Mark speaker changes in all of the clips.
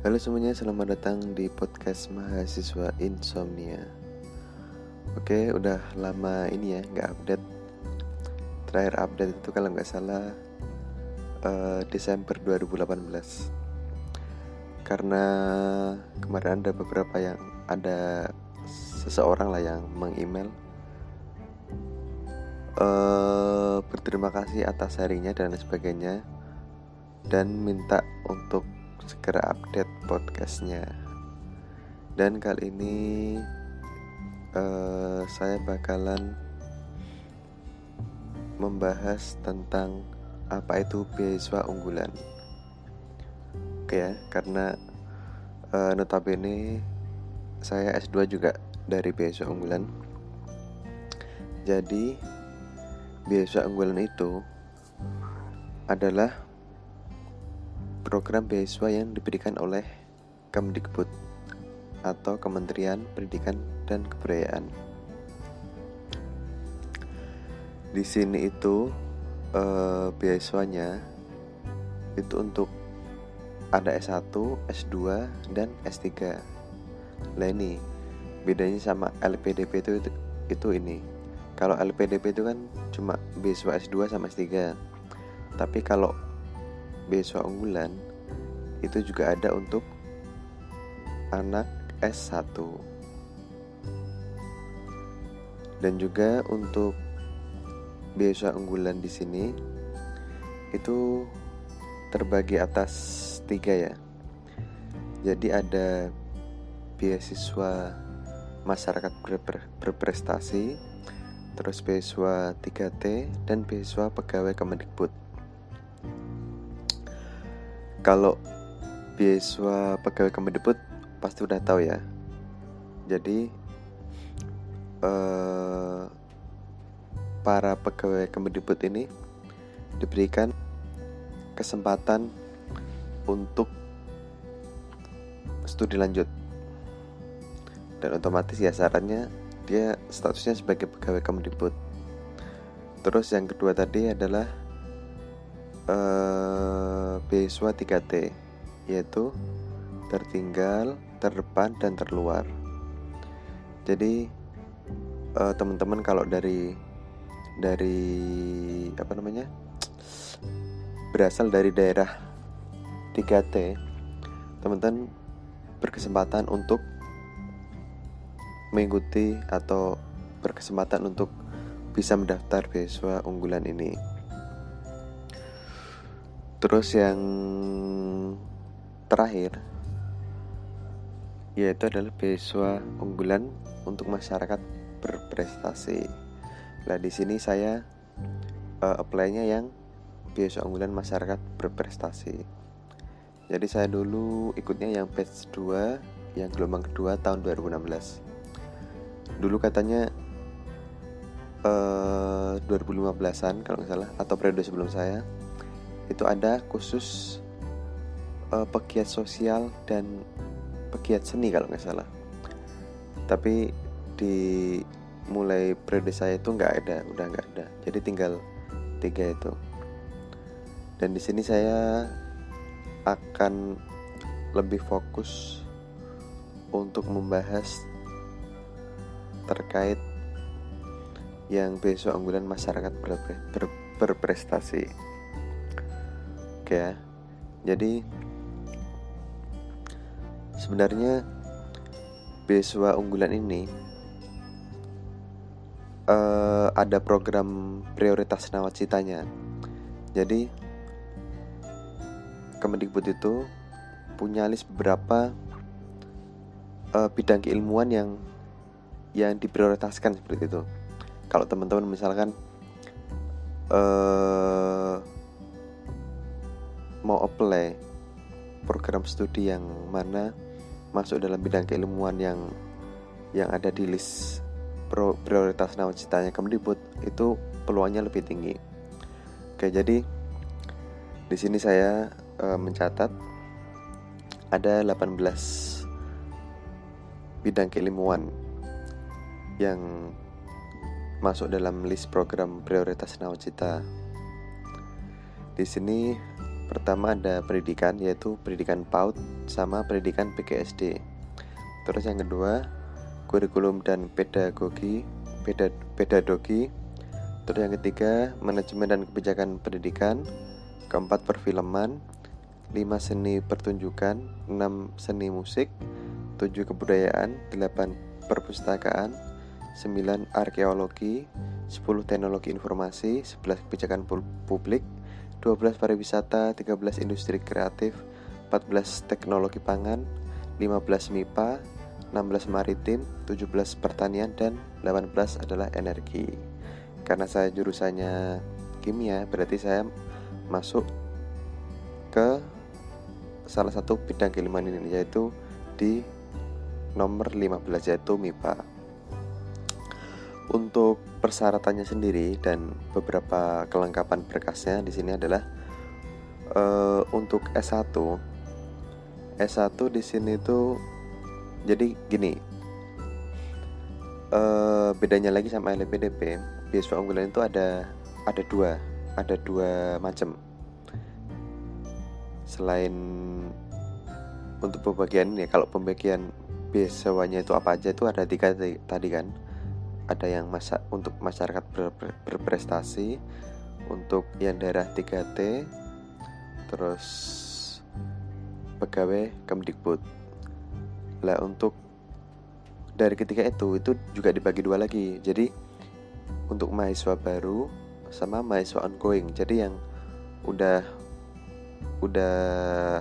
Speaker 1: Halo semuanya, selamat datang di podcast mahasiswa insomnia. Oke, udah lama ini ya nggak update. Terakhir update itu kalau nggak salah Desember 2018. Karena kemarin ada seseorang lah yang meng-email berterima kasih atas sharingnya dan sebagainya, dan minta untuk segera update podcastnya. Dan kali ini saya bakalan membahas tentang apa itu beasiswa unggulan. Oke ya, karena notabene saya S2 juga dari beasiswa unggulan. Jadi beasiswa unggulan itu adalah program beasiswa yang diberikan oleh Kemdikbud atau Kementerian Pendidikan dan Kebudayaan. Di sini itu beasiswanya itu untuk ada S1, S2, dan S3. Lah ini bedanya sama LPDP itu ini. Kalau LPDP itu kan cuma beasiswa S2 sama S3. Tapi kalau beasiswa unggulan itu juga ada untuk anak S1. Dan juga untuk beasiswa unggulan di sini itu terbagi atas 3 ya. Jadi ada beasiswa masyarakat berprestasi, terus beasiswa 3T, dan beasiswa pegawai Kemendikbud. Kalau beasiswa pegawai Kemendikbud pasti udah tahu ya. Jadi para pegawai Kemendikbud ini diberikan kesempatan untuk studi lanjut, dan otomatis ya syaratnya dia statusnya sebagai pegawai Kemendikbud. Terus yang kedua tadi adalah beasiswa 3T, yaitu tertinggal, terdepan, dan terluar. Jadi teman-teman kalau dari berasal dari daerah 3T, teman-teman berkesempatan untuk mengikuti atau berkesempatan untuk bisa mendaftar beasiswa unggulan ini. Terus yang terakhir yaitu adalah beasiswa unggulan untuk masyarakat berprestasi. Nah, di sini saya apply-nya yang beasiswa unggulan masyarakat berprestasi. Jadi saya dulu ikutnya yang batch 2, yang gelombang kedua tahun 2016. Dulu katanya 2015-an kalau nggak salah, atau periode sebelum saya, itu ada khusus pegiat sosial dan pegiat seni kalau nggak salah. Tapi di mulai periode saya itu udah nggak ada. Jadi tinggal 3 itu. Dan di sini saya akan lebih fokus untuk membahas terkait yang beasiswa unggulan masyarakat berprestasi. Oke ya. Jadi sebenarnya beasiswa unggulan ini ada program prioritas nawacitanya. Jadi Kemendikbud itu punya list beberapa bidang keilmuan yang diprioritaskan seperti itu. Kalau teman-teman misalkan mau apply program studi yang mana masuk dalam bidang keilmuan yang ada di list prioritas nawacitanya Kemdikbud, itu peluangnya lebih tinggi. Oke, jadi di sini saya mencatat ada 18 bidang keilmuan yang masuk dalam list program prioritas nawacita. Di sini pertama ada pendidikan, yaitu pendidikan PAUD sama pendidikan PGSD. Terus yang kedua kurikulum dan pedagogi. Terus yang ketiga manajemen dan kebijakan pendidikan. Keempat perfilman. 5 seni pertunjukan. 6 seni musik. 7 kebudayaan. 8 perpustakaan. 9 arkeologi. 10 teknologi informasi. 11 kebijakan publik. 12 pariwisata. 13 industri kreatif. 14 teknologi pangan. 15 MIPA. 16 maritim, 17 pertanian, dan 18 adalah energi. Karena saya jurusannya kimia, berarti saya masuk ke salah satu bidang keilmuan ini, yaitu di nomor 15, yaitu MIPA. Untuk persyaratannya sendiri dan beberapa kelengkapan berkasnya di sini adalah untuk S1 di sini tuh jadi gini, bedanya lagi sama LPDP, beasiswa unggulan itu ada dua macam. Selain untuk pembagian ini, kalau pembagian beasiswanya itu apa aja, itu ada 3 tadi kan. Ada yang untuk masyarakat berprestasi, untuk yang daerah 3T, terus pegawai Kemdikbud. Lah untuk dari ketiga itu juga dibagi 2 lagi. Jadi untuk mahasiswa baru sama mahasiswa ongoing. Jadi yang udah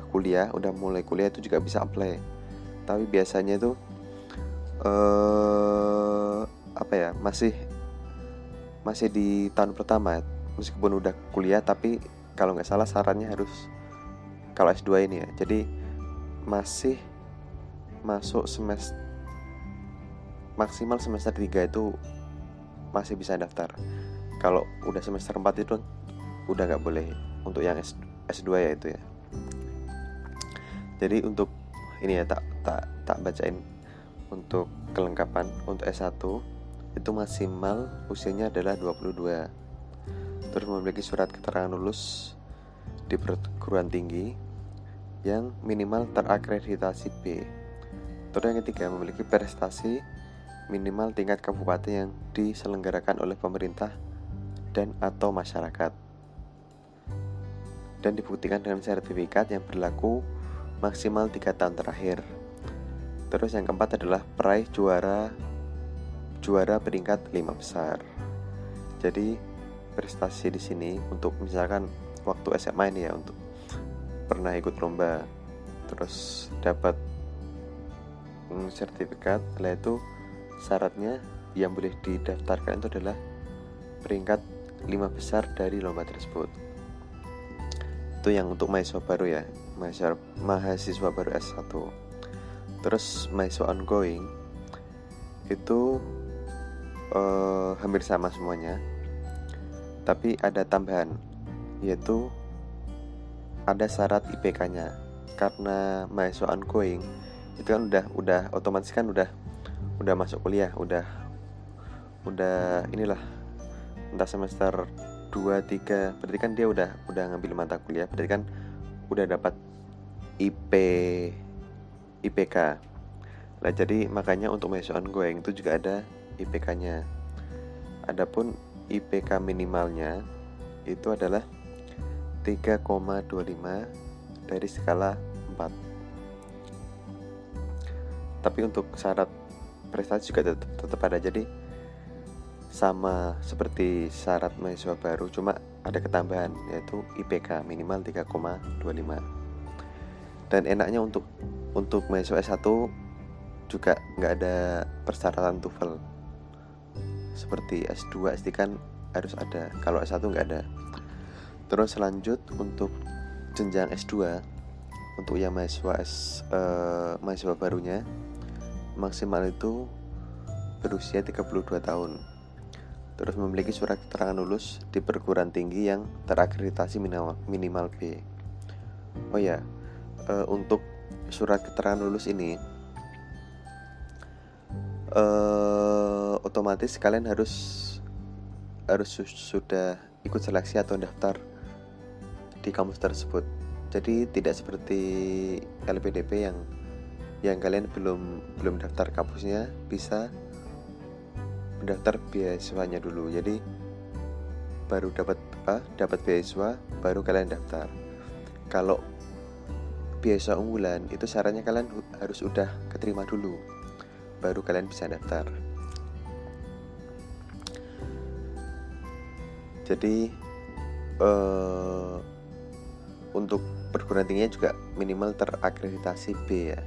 Speaker 1: kuliah, udah mulai kuliah itu juga bisa apply. Tapi biasanya itu masih di tahun pertama, meskipun udah kuliah, tapi kalau nggak salah sarannya harus kalau S2 ini ya. Jadi masih masuk semester maksimal semester 3 itu masih bisa daftar. Kalau udah semester 4 itu udah nggak boleh untuk yang S2 ya itu ya. Jadi untuk ini ya tak bacain untuk kelengkapan. Untuk S1 itu maksimal usianya adalah 22. Terus memiliki surat keterangan lulus di perguruan tinggi yang minimal terakreditasi B. Terus yang ketiga, memiliki prestasi minimal tingkat kabupaten yang diselenggarakan oleh pemerintah dan atau masyarakat, dan dibuktikan dengan sertifikat yang berlaku maksimal 3 tahun terakhir. Terus yang keempat adalah peraih juara peringkat 5 besar. Jadi prestasi di sini untuk misalkan waktu SMA ini ya, untuk pernah ikut lomba terus dapat sertifikat, setelah itu syaratnya yang boleh didaftarkan itu adalah peringkat 5 besar dari lomba tersebut. Itu yang untuk mahasiswa baru ya, mahasiswa baru S1. Terus mahasiswa ongoing itu hampir sama semuanya, tapi ada tambahan, yaitu ada syarat IPK-nya. Karena mahasiswa ongoing itu kan udah otomatis kan udah masuk kuliah, udah inilah entah semester 2, 3, berarti kan dia udah ngambil mata kuliah, berarti kan udah dapat IPK. Nah, jadi makanya untuk mahasiswa ongoing itu juga ada IPK-nya. Adapun IPK minimalnya itu adalah 3,25 dari skala 4. Tapi untuk syarat prestasi juga tetap ada, jadi sama seperti syarat mahasiswa baru, cuma ada ketambahan, yaitu IPK minimal 3,25. Dan enaknya untuk mahasiswa S1 juga nggak ada persyaratan TOEFL seperti S2, S3 kan harus ada, kalau S1 nggak ada. Terus lanjut untuk jenjang S2, untuk yang mahasiswa barunya maksimal itu berusia 32 tahun. Terus memiliki surat keterangan lulus di perguruan tinggi yang terakreditasi minimal B. Oh ya, untuk surat keterangan lulus ini otomatis kalian harus sudah ikut seleksi atau daftar di kampus tersebut. Jadi tidak seperti LPDP yang kalian belum daftar kampusnya bisa mendaftar beasiswanya dulu. Jadi baru dapat beasiswa baru kalian daftar. Kalau beasiswa unggulan itu syaratnya kalian harus udah keterima dulu baru kalian bisa daftar. Jadi untuk perguruan tingginya juga minimal terakreditasi B ya.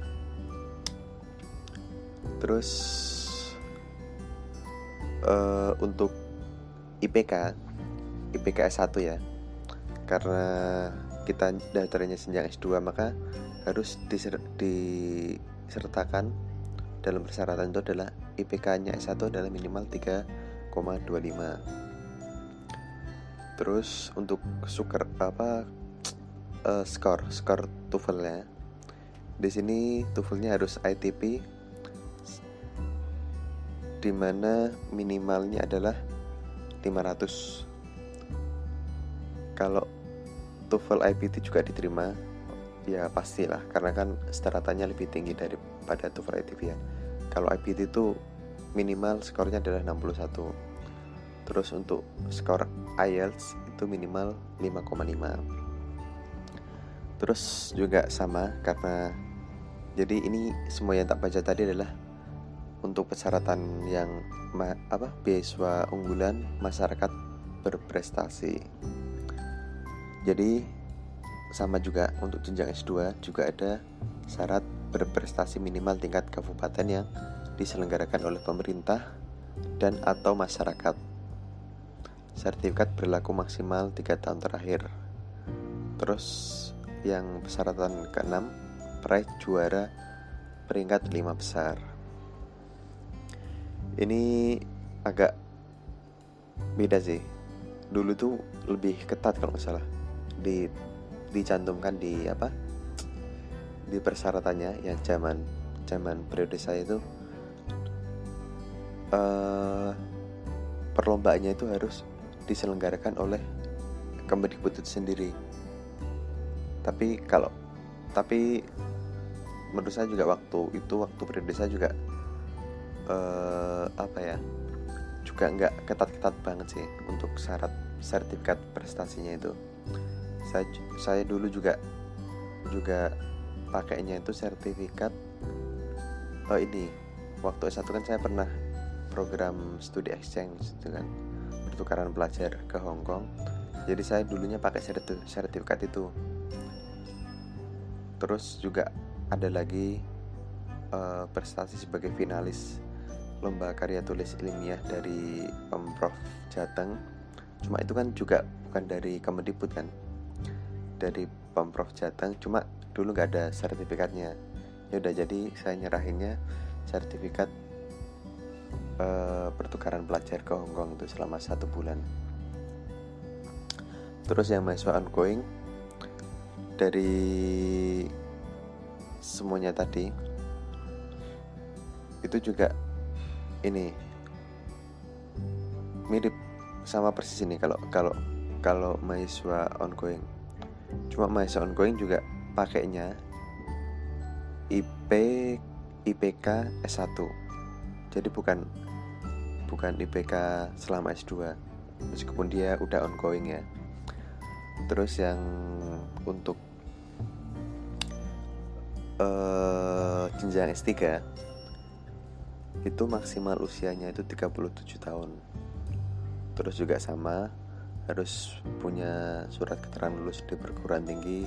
Speaker 1: Terus untuk IPK S1 ya, karena kita daftarnya jenjang S2 maka harus disertakan dalam persyaratan itu adalah IPK-nya S1 adalah minimal 3,25. Terus untuk skor TOEFL-nya, di sini TOEFL-nya harus ITP, di mana minimalnya adalah 500. Kalau TOEFL IPT juga diterima, ya pastilah karena kan staratannya lebih tinggi daripada TOEFL ITP ya. Kalau IPT itu minimal skornya adalah 61. Terus untuk skor IELTS itu minimal 5,5. Terus juga sama, karena jadi ini semua yang tak baca tadi adalah untuk persyaratan yang beasiswa unggulan masyarakat berprestasi. Jadi sama juga untuk jenjang S2 juga ada syarat berprestasi minimal tingkat kabupaten yang diselenggarakan oleh pemerintah dan atau masyarakat. Sertifikat berlaku maksimal 3 tahun terakhir. Terus yang persyaratan ke-6, peraih juara peringkat 5 besar. Ini agak beda sih. Dulu tuh lebih ketat kalau nggak salah. Dicantumkan di persyaratannya yang zaman periode saya itu perlombaannya itu harus diselenggarakan oleh Kemdikbud itu sendiri. Tapi menurut saya juga waktu periode saya juga juga nggak ketat-ketat banget sih untuk syarat sertifikat prestasinya itu. Saya dulu juga pakainya itu sertifikat ini waktu S1 kan saya pernah program studi exchange itu kan, pertukaran pelajar ke Hong Kong. Jadi saya dulunya pakai sertifikat itu. Terus juga ada lagi prestasi sebagai finalis lomba karya tulis ilmiah dari Pemprov Jateng. Cuma itu kan juga bukan dari Kemdikbud kan, dari Pemprov Jateng, cuma dulu nggak ada sertifikatnya. Ya udah, jadi saya nyerahinnya sertifikat pertukaran pelajar ke Hong Kong itu selama 1 bulan. Terus yang mahasiswa ongoing, dari semuanya tadi itu juga ini mirip sama persis ini kalau mahasiswa ongoing. Cuma mahasiswa ongoing juga pakainya IPK S1. Jadi bukan IPK selama S2 meskipun dia udah ongoing ya. Terus yang untuk jenjang S3 itu maksimal usianya itu 37 tahun. Terus juga sama, harus punya surat keterangan lulus di perguruan tinggi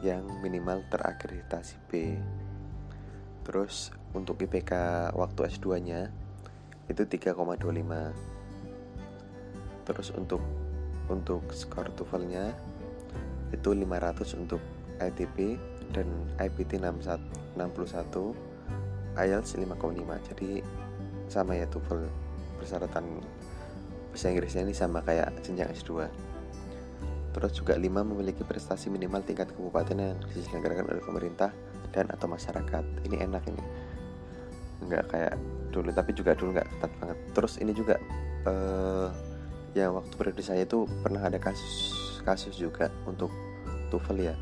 Speaker 1: yang minimal terakreditasi B. Terus untuk IPK waktu S2 nya itu 3,25. Terus untuk skor TOEFL nya itu 500 untuk ITP dan IPT 61, IELTS 5,5. Jadi sama ya TOEFL, persyaratan bahasa Inggrisnya ini sama kayak jenjang S2. Terus juga 5 memiliki prestasi minimal tingkat kabupaten yang diselenggarakan oleh pemerintah dan atau masyarakat. Ini enak ini, nggak kayak dulu, tapi juga dulu nggak ketat banget. Terus ini juga yang waktu periode saya itu pernah ada kasus juga untuk TOEFL ya.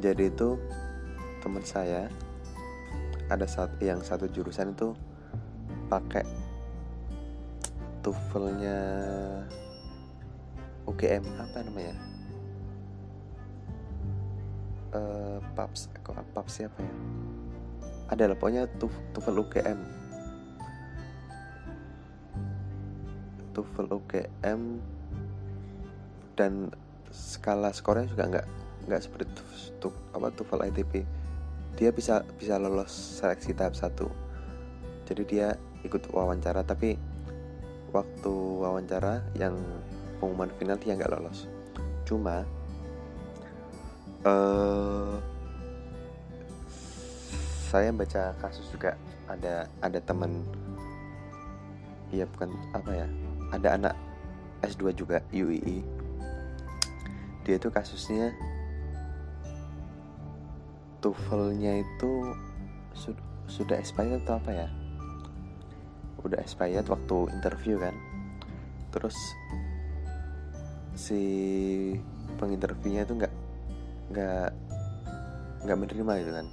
Speaker 1: Jadi itu teman saya ada satu jurusan itu pakai TOEFL-nya UGM, apa namanya, PAPS siapa ya, ada lah pokoknya TOEFL UGM, dan skala skornya juga nggak seperti TOEFL ITP. Dia bisa lolos seleksi tahap 1. Jadi dia ikut wawancara, tapi waktu wawancara yang pengumuman final dia nggak lolos. Cuma saya baca kasus juga, ada teman, ya bukan apa ya, ada anak S2 juga UII. Dia itu kasusnya TOEFL-nya itu sudah expired atau apa ya, udah expired waktu interview kan. Terus si penginterviewnya itu nggak menerima gitu kan,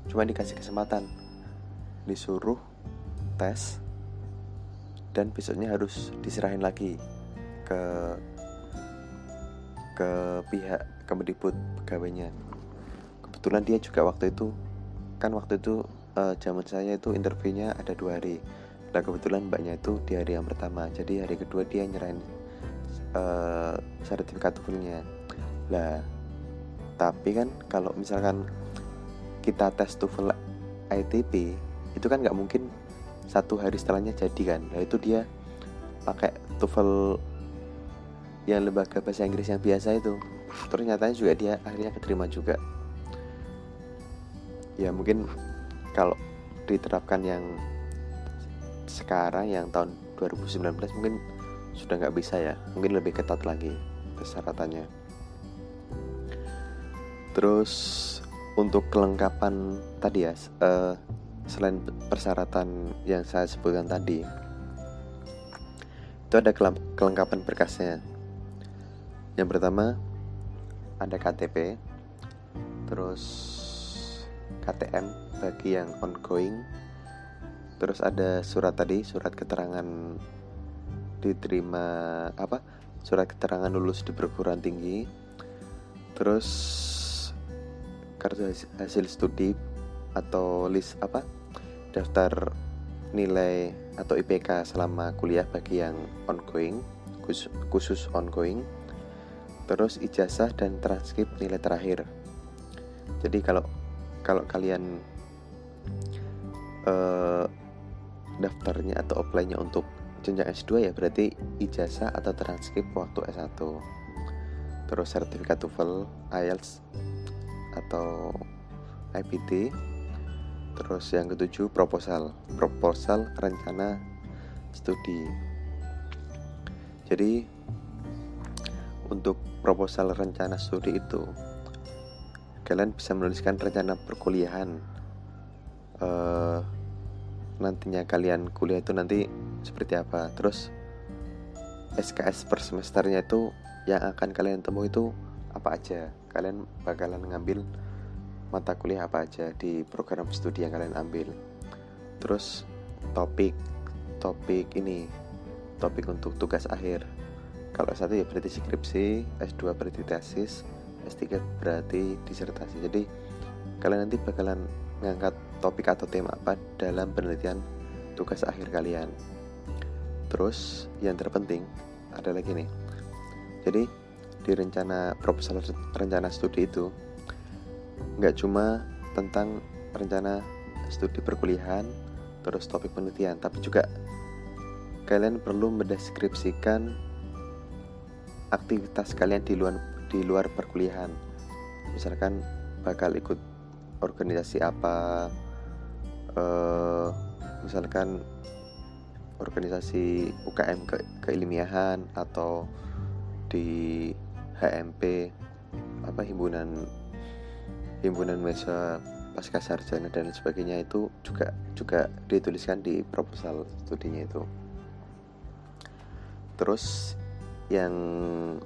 Speaker 1: cuma dikasih kesempatan, disuruh tes, dan besoknya harus diserahin lagi ke pihak Kemdikbud pegawainya. Kebetulan dia juga waktu itu zaman saya itu interviewnya ada 2 hari. Nah kebetulan mbaknya itu di hari yang pertama, jadi hari kedua dia nyerahin sertifikat TOEFL-nya. Lah tapi kan kalau misalkan kita tes TOEFL ITP itu kan nggak mungkin 1 hari setelahnya jadi kan. Nah itu dia pakai TOEFL yang lembaga bahasa Inggris yang biasa itu. Terus nyatanya juga dia akhirnya keterima juga. Ya mungkin kalau diterapkan yang sekarang, yang tahun 2019 mungkin sudah nggak bisa ya, mungkin lebih ketat lagi persyaratannya. Terus untuk kelengkapan tadi ya, selain persyaratan yang saya sebutkan tadi, itu ada kelengkapan berkasnya. Yang pertama ada KTP, terus KTM bagi yang ongoing, terus ada surat keterangan diterima, surat keterangan lulus di perguruan tinggi, terus kartu hasil studi atau list daftar nilai atau IPK selama kuliah bagi yang ongoing, khusus ongoing, terus ijazah dan transkrip nilai terakhir. Jadi kalau kalian daftarnya atau apply-nya untuk jenjang S2 ya berarti ijazah atau transkrip waktu S1. Terus sertifikat TOEFL, IELTS atau IPT. Terus yang ketujuh proposal rencana studi. Jadi untuk proposal rencana studi itu kalian bisa menuliskan rencana perkuliahan, nantinya kalian kuliah itu nanti seperti apa. Terus SKS per semesternya itu yang akan kalian temui itu apa aja, kalian bakalan ngambil mata kuliah apa aja di program studi yang kalian ambil. Terus topik untuk tugas akhir. Kalau S1 ya berarti skripsi, S2 berarti tesis, S3 berarti disertasi. Jadi kalian nanti bakalan ngangkat topik atau tema apa dalam penelitian tugas akhir kalian. Terus yang terpenting ada lagi nih. Jadi di rencana studi itu nggak cuma tentang rencana studi perkuliahan terus topik penelitian, tapi juga kalian perlu mendeskripsikan aktivitas kalian di luar perkuliahan. Misalkan bakal ikut organisasi apa, misalkan organisasi UKM keilmiahan atau di HMP himpunan mahasiswa pasca sarjana dan sebagainya. Itu juga dituliskan di proposal studinya itu. Terus yang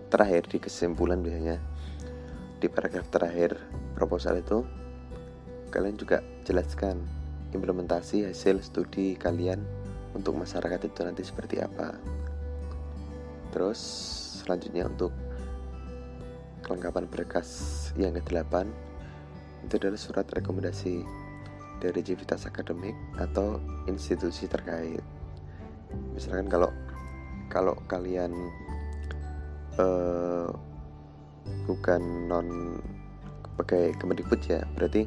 Speaker 1: terakhir di kesimpulan biasanya di paragraf terakhir proposal itu kalian juga jelaskan implementasi hasil studi kalian untuk masyarakat itu nanti seperti apa. Terus selanjutnya untuk kelengkapan berkas yang ke-8 itu adalah surat rekomendasi dari Civitas Akademik atau institusi terkait. Misalkan kalau kalian bukan non pegawai Kemendikbud ya, berarti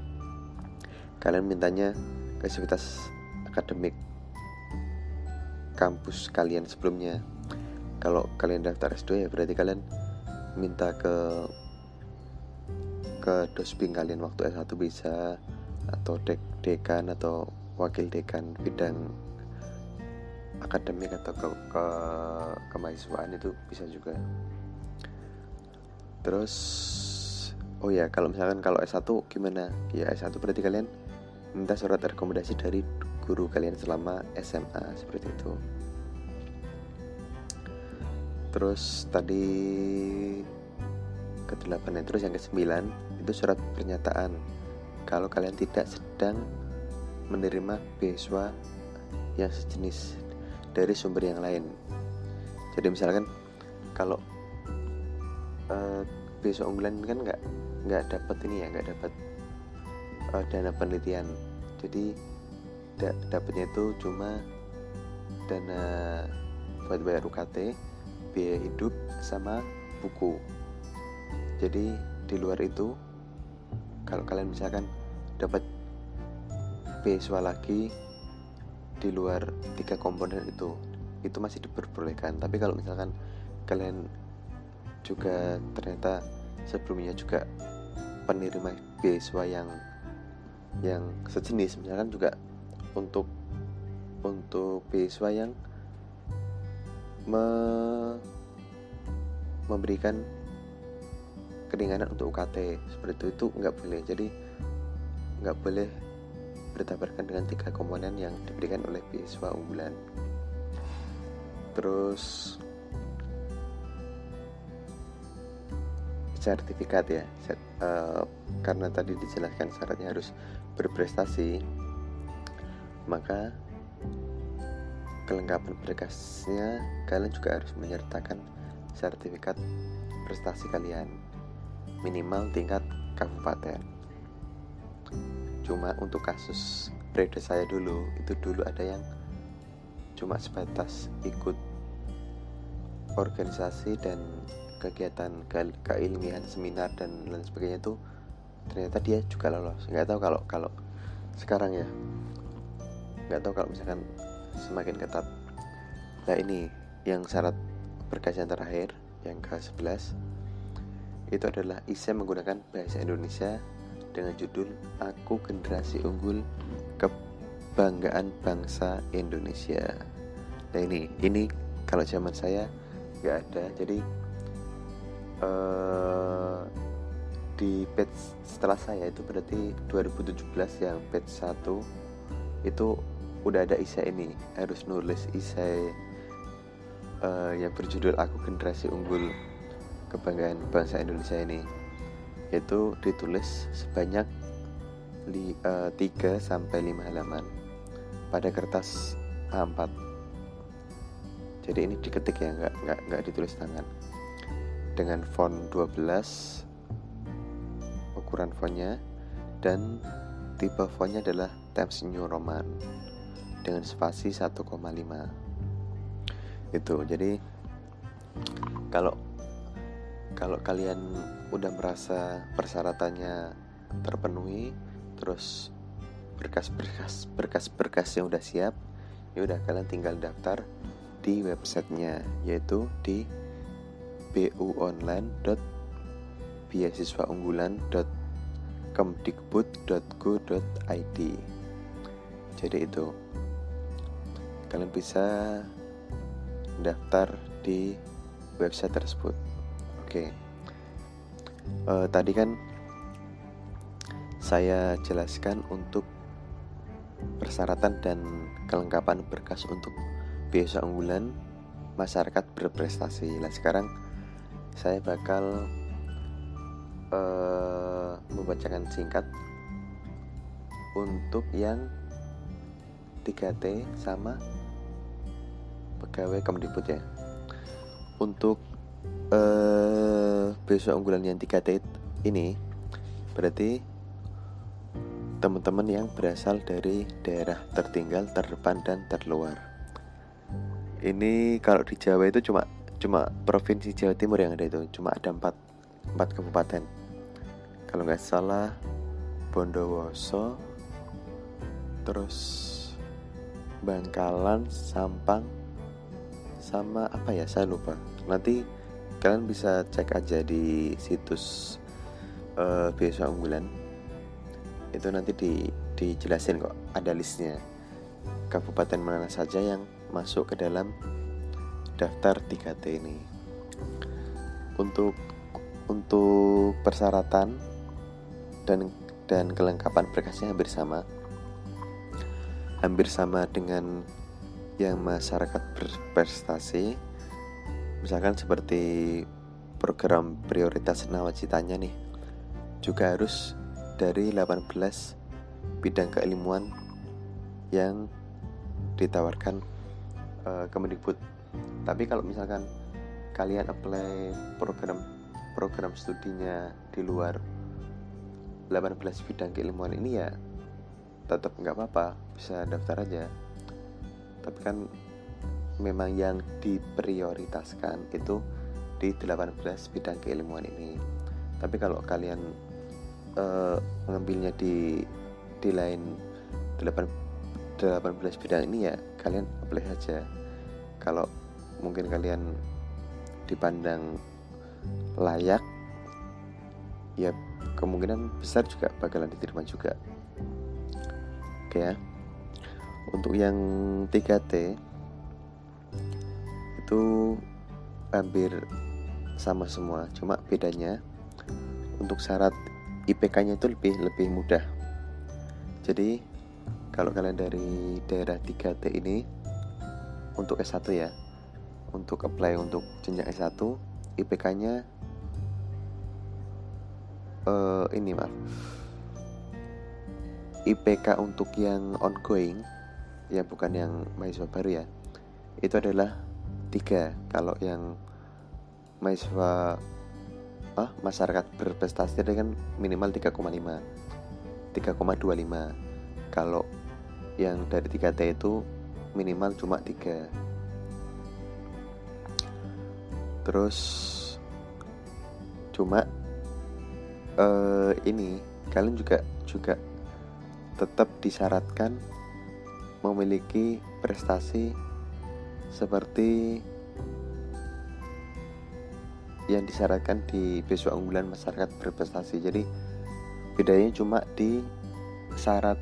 Speaker 1: kalian mintanya ke Civitas Akademik kampus kalian sebelumnya. Kalau kalian daftar S2 ya berarti kalian minta ke dosbing kalian waktu S1 bisa, atau dekan atau wakil dekan bidang akademik atau ke kemahasiswaan itu bisa juga. Terus oh ya, kalau misalkan kalau S1 gimana? Ya S1 berarti kalian minta surat rekomendasi dari guru kalian selama SMA seperti itu. Terus tadi ke-8 ya. Terus yang ke-9 itu surat pernyataan kalau kalian tidak sedang menerima beasiswa yang sejenis dari sumber yang lain. Jadi misalkan kalau beasiswa unggulan kan nggak dapat ini ya, nggak dapat dana penelitian. Jadi dapatnya itu cuma dana buat bayar UKT, biaya hidup, sama buku. Jadi di luar itu, kalau kalian misalkan dapat beasiswa lagi di luar 3 komponen itu masih diperbolehkan. Tapi kalau misalkan kalian juga ternyata sebelumnya juga penerima beasiswa yang sejenis, misalkan juga untuk beasiswa yang memberikan keringanan untuk UKT seperti itu nggak boleh. Jadi nggak boleh bertabrakan dengan 3 komponen yang diberikan oleh beasiswa unggulan. Terus sertifikat ya, karena tadi dijelaskan syaratnya harus berprestasi, maka kelengkapan berkasnya kalian juga harus menyertakan sertifikat prestasi kalian minimal tingkat kabupaten. Cuma untuk kasus periode saya dulu ada yang cuma sebatas ikut organisasi dan kegiatan keilmian, seminar dan lain sebagainya itu ternyata dia juga lolos. Nggak tahu kalau sekarang ya, nggak tahu kalau misalkan semakin ketat. Nah ini yang syarat berkas yang terakhir, yang ke-11 itu adalah isi menggunakan bahasa Indonesia dengan judul Aku Generasi Unggul Kebanggaan Bangsa Indonesia. Nah ini kalau zaman saya nggak ada. Jadi di batch setelah saya itu berarti 2017 yang batch 1 itu udah ada isai ini, harus nulis isai yang berjudul Aku Generasi Unggul Kebanggaan Bangsa Indonesia ini, yaitu ditulis sebanyak 3-5 halaman pada kertas A4. Jadi ini diketik ya, nggak ditulis tangan, dengan font 12 ukuran fontnya, dan tipe fontnya adalah Times New Roman dengan spasi 1,5. Itu jadi kalau kalian udah merasa persyaratannya terpenuhi, terus berkas-berkasnya udah siap, ya udah kalian tinggal daftar di websitenya, yaitu di buonline.beasiswaunggulan.kemdikbud.go.id. Jadi itu kalian bisa daftar di website tersebut. Oke. Tadi kan saya jelaskan untuk persyaratan dan kelengkapan berkas untuk beasiswa unggulan masyarakat berprestasi. Nah sekarang saya bakal membacakan singkat untuk yang 3T sama pegawai Kemdikbud ya. Untuk beasiswa unggulan yang 3T ini berarti teman-teman yang berasal dari daerah tertinggal, terdepan, dan terluar. Ini kalau di Jawa itu cuma provinsi Jawa Timur yang ada itu, cuma ada 4 kabupaten. Kalau nggak salah Bondowoso, terus Bangkalan, Sampang, sama apa ya, saya lupa. Nanti kalian bisa cek aja di situs beasiswa unggulan. Itu nanti dijelasin kok, ada listnya kabupaten mana saja yang masuk ke dalam daftar 3T ini. Untuk persyaratan dan kelengkapan berkasnya hampir sama dengan yang masyarakat berprestasi. Misalkan seperti program prioritas nawacitanya nih, juga harus dari 18 bidang keilmuan yang ditawarkan Kemdikbud. Tapi kalau misalkan kalian apply program studinya di luar 18 bidang keilmuan ini, ya tetap nggak apa-apa, bisa daftar aja. Tapi kan memang yang diprioritaskan itu di 18 bidang keilmuan ini. Tapi kalau kalian mengambilnya di lain 18 bidang ini, ya kalian apply saja. Kalau mungkin kalian dipandang layak, ya kemungkinan besar juga bakalan diterima juga. Oke ya. Untuk yang 3T itu hampir sama semua, cuma bedanya untuk syarat IPK-nya itu lebih mudah. Jadi kalau kalian dari daerah 3T ini, untuk S1 ya, untuk apply untuk jenjang S1, IPK-nya IPK untuk yang ongoing, ya bukan yang mahasiswa baru ya, itu adalah 3. Kalau yang mahasiswa masyarakat berprestasi itu kan minimal 3,25. Kalau yang dari 3T itu minimal cuma 3. Terus cuma ini kalian juga tetap disyaratkan memiliki prestasi seperti yang disyaratkan di beasiswa unggulan masyarakat berprestasi. Jadi bedanya cuma di syarat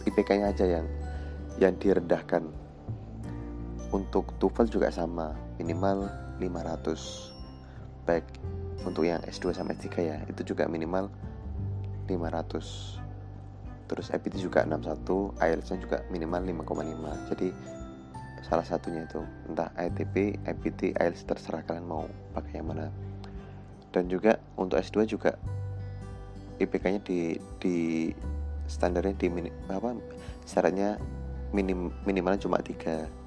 Speaker 1: IPK-nya aja yang direndahkan. Untuk TOEFL juga sama, minimal 500. Baik untuk yang S2 sama S3 ya, itu juga minimal 500. Terus IPT juga 61, IELTS-nya juga minimal 5,5. Jadi salah satunya itu, entah ITP, IPT, IELTS, terserah kalian mau pakai yang mana. Dan juga untuk S2 juga IPK-nya di standarnya syaratnya minimalnya cuma 3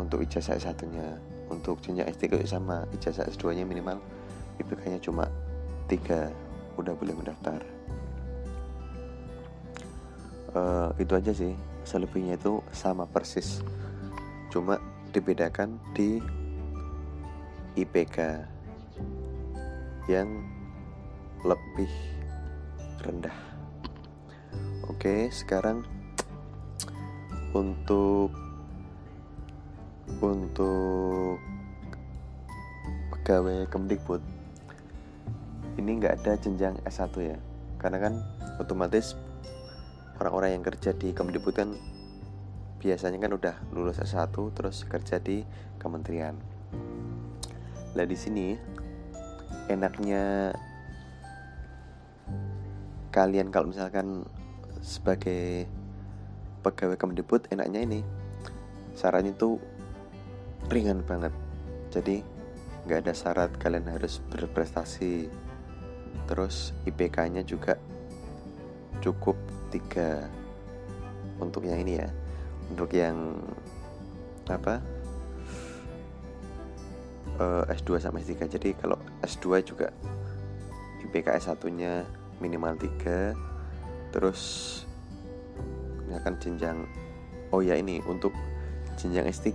Speaker 1: untuk ijazah S1-nya. Untuk jenjang S3 sama, ijazah S2-nya minimal IPK-nya cuma 3, udah boleh mendaftar. Itu aja sih, selebihnya itu sama persis, cuma dibedakan di IPK yang lebih rendah. Oke, sekarang untuk pegawai Kemdikbud ini nggak ada jenjang S1 ya, karena kan otomatis orang-orang yang kerja di Kemdikbud kan biasanya kan udah lulus S1 terus kerja di kementerian. Nah di sini enaknya kalian kalau misalkan sebagai pegawai Kemdikbud, enaknya ini syaratnya tuh ringan banget. Jadi nggak ada syarat kalian harus berprestasi. Terus IPK-nya juga cukup 3 untuk yang ini ya, untuk yang S2 sama S3. Jadi kalau S2 juga IPK S1-nya minimal 3. Terus ini akan jenjang, ini untuk jenjang S3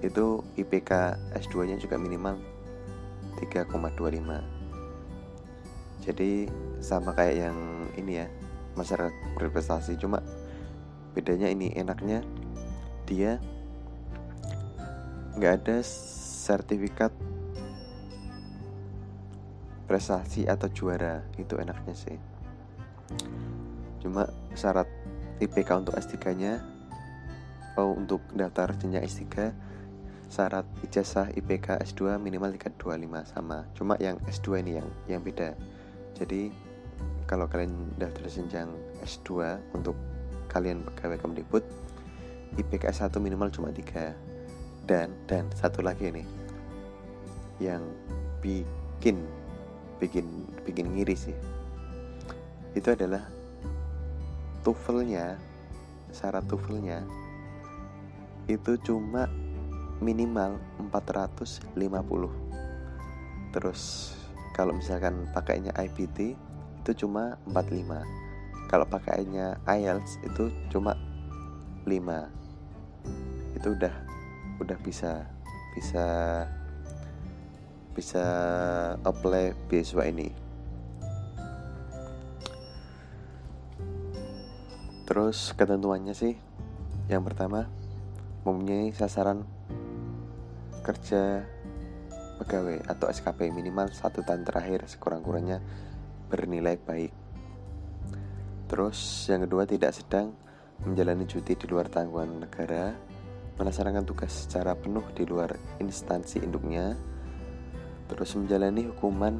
Speaker 1: itu IPK S2-nya juga minimal 3,25. Jadi sama kayak yang ini ya, masyarakat berprestasi, cuma bedanya ini enaknya dia nggak ada sertifikat prestasi atau juara, itu enaknya sih. Cuma syarat IPK untuk S3-nya, untuk daftar jenjang S3, syarat ijazah IPK S2 minimal 325 sama. Cuma yang S2 ini yang beda. Jadi kalau kalian daftar jenjang S2 untuk kalian pegawai Kemdikbud, IPK S1 minimal cuma 3. Dan satu lagi nih yang bikin ngiri sih, itu adalah TOEFL-nya. Syarat TOEFL-nya itu cuma minimal 450. Terus kalau misalkan pakainya IBT itu cuma 45. Kalau pakainya IELTS itu cuma 5. Itu udah bisa apply beasiswa ini. Terus ketentuannya sih, yang pertama mempunyai sasaran kerja pegawai atau SKP minimal 1 tahun terakhir sekurang-kurangnya bernilai baik. Terus yang kedua, tidak sedang menjalani cuti di luar tanggungan negara, melaksanakan tugas secara penuh di luar instansi induknya. Terus menjalani hukuman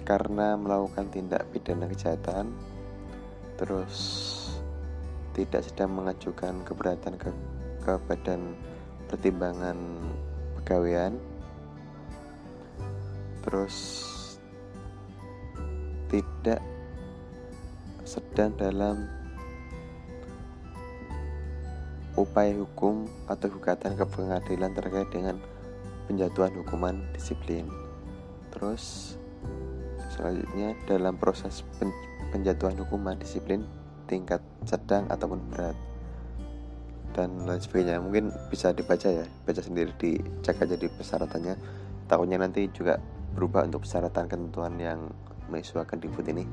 Speaker 1: karena melakukan tindak pidana kejahatan. Terus tidak sedang mengajukan keberatan ke Badan Pertimbangan Pegawaian. Terus tidak sedang dalam upaya hukum atau gugatan ke pengadilan terkait dengan penjatuhan hukuman disiplin. Terus selanjutnya dalam proses penjatuhan hukuman disiplin tingkat sedang ataupun berat, dan lain sebagainya. Mungkin bisa dibaca sendiri, dicek aja di persyaratannya. Takutnya nanti juga berubah untuk persyaratan ketentuan yang mahasiswa Kemdikbud ini.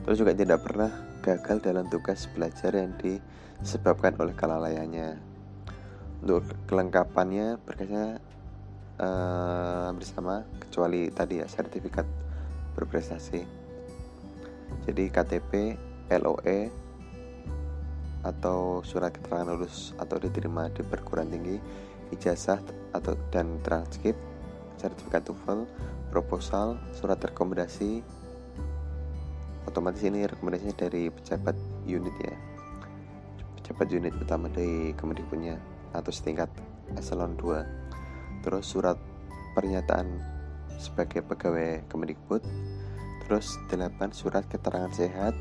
Speaker 1: Terus juga tidak pernah gagal dalam tugas belajar yang disebabkan oleh kelalaiannya. Untuk kelengkapannya berkasnya hampir sama, kecuali tadi ya, sertifikat berprestasi. Jadi KTP, LOE, atau surat keterangan lulus atau diterima di perguruan tinggi, ijazah atau dan transkrip, sertifikat TOEFL, proposal, surat rekomendasi. Otomatis ini rekomendasinya dari pejabat unit ya, pejabat unit utama dari Kemdikbudnya atau setingkat eselon 2. Terus surat pernyataan sebagai pegawai Kemdikbud. Terus 8 surat keterangan sehat,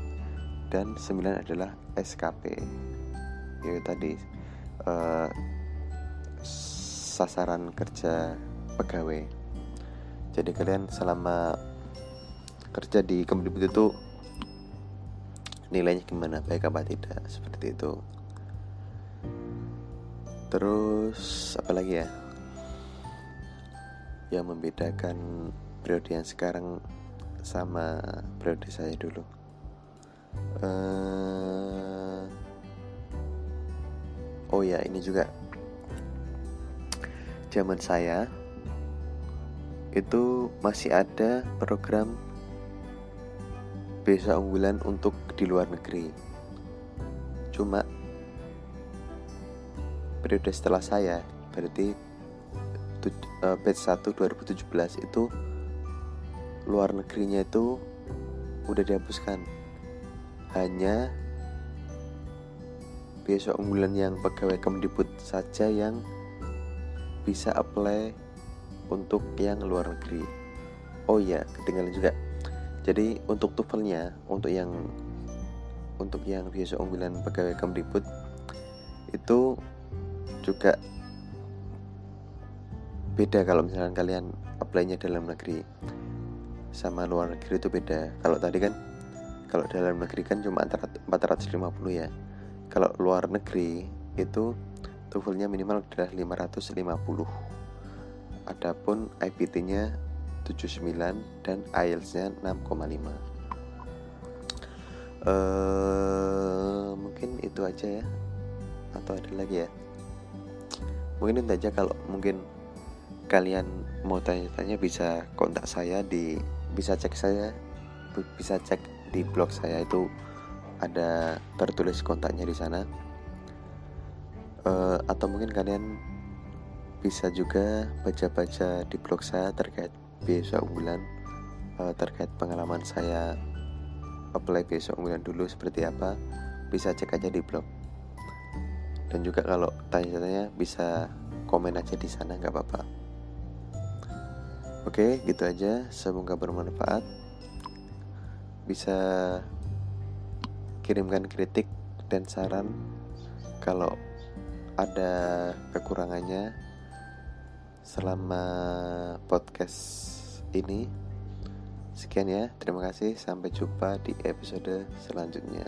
Speaker 1: dan 9 adalah SKP. Itu tadi sasaran kerja pegawai. Jadi kalian selama kerja di Kemdikbud itu nilainya gimana, baik apa tidak, seperti itu. Terus apa lagi ya yang membedakan periode yang sekarang sama periode saya dulu? Ini juga, zaman saya itu masih ada program beasiswa unggulan untuk di luar negeri. Cuma periode setelah saya, berarti batch 1 2017 itu luar negerinya itu udah dihapuskan. Hanya beasiswa unggulan yang pegawai Kemdikbud saja yang bisa apply untuk yang luar negeri. Oh iya, ketinggalan juga. Jadi untuk TOEFL-nya, untuk yang beasiswa unggulan pegawai Kemdikbud itu juga beda kalau misalkan kalian apply-nya dalam negeri sama luar negeri, itu beda. Kalau tadi kan, kalau dalam negeri kan cuma 450 ya. Kalau luar negeri itu TOEFL-nya minimal adalah 550. Adapun IPT-nya 79 dan IELTS-nya 6,5. Mungkin itu aja ya. Atau ada lagi ya? Mungkin itu aja. Kalau mungkin kalian mau tanya-tanya bisa kontak saya bisa cek di blog saya, itu ada tertulis kontaknya di sana. Atau mungkin kalian bisa juga baca-baca di blog saya terkait beasiswa unggulan, terkait pengalaman saya apply beasiswa unggulan dulu seperti apa, bisa cek aja di blog. Dan juga kalau tanya-tanya bisa komen aja di sana, nggak apa-apa. Oke, gitu aja. Semoga bermanfaat. Bisa kirimkan kritik dan saran kalau ada kekurangannya selama podcast ini. Sekian ya, terima kasih. Sampai jumpa di episode selanjutnya.